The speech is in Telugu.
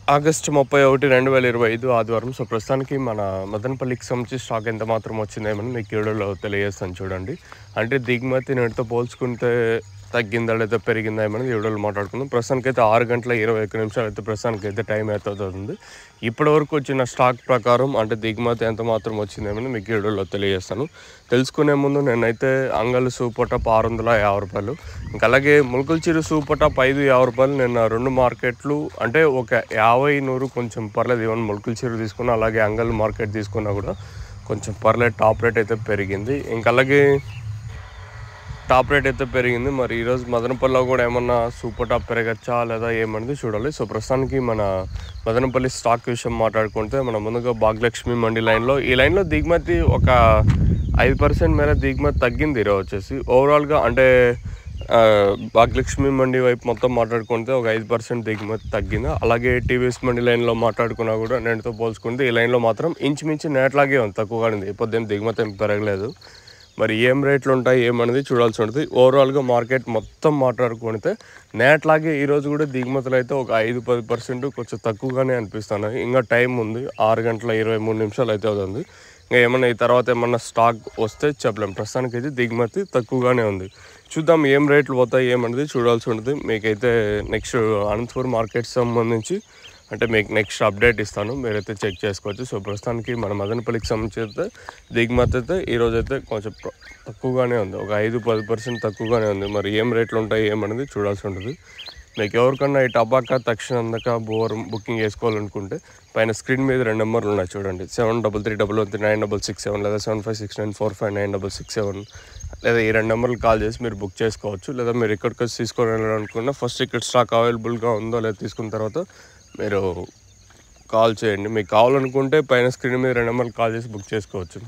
ఆగస్టు 31, 2025 ఆదివారం. సో, ప్రస్తుతానికి మన మదనపల్లికి సంబంధించి స్టాక్ ఎంత మాత్రం వచ్చిందేమని మీకు ఈ వీడియోలో తెలియజేస్తాను చూడండి. అంటే దిగుమతి నేటితో పోల్చుకుంటే తగ్గిందా లేదా పెరిగిందా ఏమని ఈ వీడియోలో మాట్లాడుకుందాం. ప్రస్తుతానికైతే 6 గంటల 21 నిమిషాలు అయితే ప్రస్తుతానికైతే టైం అయితే అవుతుంది. ఇప్పటివరకు వచ్చిన స్టాక్ ప్రకారం అంటే దిగుమతి ఎంత మాత్రం వచ్చిందేమని మీకు ఈ వీడియోలో తెలియజేస్తాను. తెలుసుకునే ముందు నేనైతే అంగల్ సూపర్ టాప్ 650 రూపాయలు, ఇంకా అలాగే ములకల్చిరు సూపర్ టాప్ 550 రూపాయలు. నిన్న రెండు మార్కెట్లు అంటే ఒక 50-100 కొంచెం పర్లేదు. ఈవెన్ ములకల్చిరు తీసుకున్నా అలాగే అంగల్ మార్కెట్ తీసుకున్నా కూడా కొంచెం పర్లేదు, టాప్ రేట్ అయితే పెరిగింది. ఇంకా అలాగే టాప్ రేట్ అయితే పెరిగింది. మరి ఈరోజు మదనపల్లిలో కూడా ఏమన్నా సూపర్ టాప్ పెరగచ్చా లేదా ఏమన్నది చూడాలి. సో, ప్రస్తుతానికి మన మదనపల్లి స్టాక్ విషయం మాట్లాడుకుంటే మన ముందుగా భాగ్యలక్ష్మి మండి లైన్లో, ఈ లైన్లో దిగుమతి ఒక 5% మేర దిగుమతి తగ్గింది ఈరోజు వచ్చేసి. ఓవరాల్గా అంటే భాగ్యలక్ష్మి మండి వైపు మొత్తం మాట్లాడుకుంటే ఒక 5% దిగుమతి తగ్గింది. అలాగే టీవీఎస్ మండి లైన్లో మాట్లాడుకున్నా కూడా నేటితో పోల్చుకుంటే ఈ లైన్లో మాత్రం ఇంచుమించు నేట్లాగే ఉంది, తక్కువగా ఉంది. ఇప్పుడు దిగుమతి ఏం పెరగలేదు. మరి ఏం రేట్లు ఉంటాయి ఏమనేది చూడాల్సి ఉంటుంది. ఓవరాల్గా మార్కెట్ మొత్తం మాట్లాడుకుంటే నేట్లాగే ఈరోజు కూడా దిగుమతులు అయితే ఒక 5-10% కొంచెం తక్కువగానే అనిపిస్తున్నాయి. ఇంకా టైం ఉంది, 6 గంటల 23 నిమిషాలు అయితే అవుతుంది. ఇంకా ఏమన్నా ఈ తర్వాత ఏమన్నా స్టాక్ వస్తే చెప్పలేం. ప్రస్తుతానికి అయితే దిగుమతి తక్కువగానే ఉంది. చూద్దాం ఏం రేట్లు పోతాయి ఏమనేది చూడాల్సి ఉంటుంది. మీకైతే నెక్స్ట్ అనంతపురం మార్కెట్ సంబంధించి అంటే మీకు నెక్స్ట్ అప్డేట్ ఇస్తాను, మీరైతే చెక్ చేసుకోవచ్చు. సో, ప్రస్తుతానికి మన మదనపల్లికి సంబంధించి అయితే దిగుమతి అయితే ఈరోజు అయితే కొంచెం తక్కువగానే ఉంది, ఒక 5-10% తక్కువగానే ఉంది. మరి ఏం రేట్లు ఉంటాయి ఏమనేది చూడాల్సి ఉంటుంది. మీకు ఎవరికన్నా ఈ టబాకా తక్షణందక బుకింగ్ చేసుకోవాలనుకుంటే పైన స్క్రీన్ మీద 2 నెంబర్లు ఉన్నాయి చూడండి. 7331396667 లేదా 7569459667 లేదా ఈ 2 నెంబర్లు కాల్ చేసి మీరు బుక్ చేసుకోవచ్చు. లేదా మీరు ఇక్కడికి వచ్చి తీసుకోవాలనుకున్నా ఫస్ట్ ఇక్కడ స్టాక్ అవైలబుల్గా ఉందో లేదా తీసుకున్న తర్వాత మీరు కాల్ చేయండి. మీకు కావాలనుకుంటే పైన స్క్రీన్ మీద 2 నెంబర్లు కాల్ చేసి బుక్ చేసుకోవచ్చు.